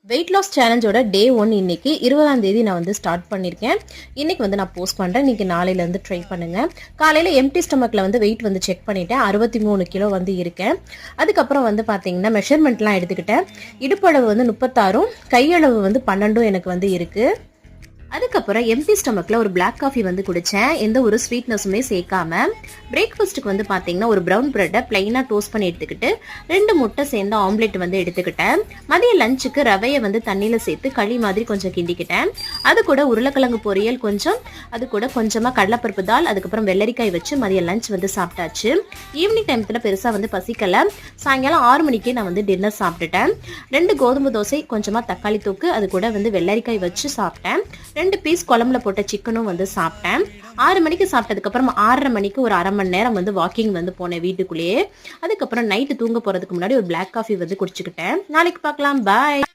Weight loss சேலஞ்சோட டே 1 இன்னைக்கு 20ஆம் தேதி நான் வந்து ஸ்டார்ட் பண்ணியிருக்கேன். இன்னைக்கு வந்து நான் போஸ்ட் பண்ணுறேன். இன்னைக்கு நாளையிலேருந்து ட்ரை பண்ணுங்கள். காலையில் எம்டி ஸ்டமக்கில் வந்து வெயிட் வந்து செக் பண்ணிவிட்டேன். 63 கிலோ வந்து இருக்கேன். அதுக்கப்புறம் வந்து பார்த்தீங்கன்னா மெஷர்மெண்ட்லாம் எடுத்துக்கிட்டேன். இடுப்பளவு வந்து 36ம் கையளவு வந்து 12ம் எனக்கு வந்து இருக்குது. அதுக்கப்புறம் எம்டி ஸ்டமக்கில் ஒரு பிளாக் காஃபி வந்து குடித்தேன். எந்த ஒரு ஸ்வீட்னஸுமே சேர்க்காம. பிரேக்ஃபாஸ்ட்டுக்கு வந்து பார்த்தீங்கன்னா ஒரு ப்ரௌன் ப்ரெட்டை ப்ளைனாக டோஸ்ட் பண்ணி எடுத்துக்கிட்டு 2 முட்டை சேர்ந்த ஆம்லெட் வந்து எடுத்துக்கிட்டேன். மதிய லஞ்சுக்கு ரவையை வந்து தண்ணியில் சேர்த்து களி மாதிரி கொஞ்சம் கிண்டிக்கிட்டேன். அது கூட உருளைக்கிழங்கு பொரியல் கொஞ்சம், அது கூட கொஞ்சமாக கடலைப்பருப்பு தால், அதுக்கப்புறம் வெள்ளரிக்காய் வச்சு மதிய லஞ்ச் வந்து சாப்பிட்டாச்சு. ஈவினிங் டைமத்தில் பெருசாக வந்து பசிக்கலை. சாயங்காலம் 6 மணிக்கே நான் வந்து டின்னர் சாப்பிட்டுட்டேன். 2 கோதுமை தோசை, கொஞ்சமாக தக்காளி தொக்கு, அது கூட வந்து வெள்ளரிக்காய் வச்சு சாப்பிட்டேன். 2 பீஸ் குழம்புல போட்ட சிக்கனும் வந்து சாப்பிட்டேன். 6 மணிக்கு சாப்பிட்டதுக்கு அப்புறம் 6:30 மணிக்கு ஒரு அரை மணி நேரம் வந்து வாக்கிங் வந்து போனேன் வீட்டுக்குள்ளேயே. அதுக்கப்புறம் நைட்டு தூங்க போறதுக்கு முன்னாடி ஒரு பிளாக் காஃபி வந்து குடிச்சுக்கிட்டேன். நாளைக்கு பார்க்கலாம். பாய்.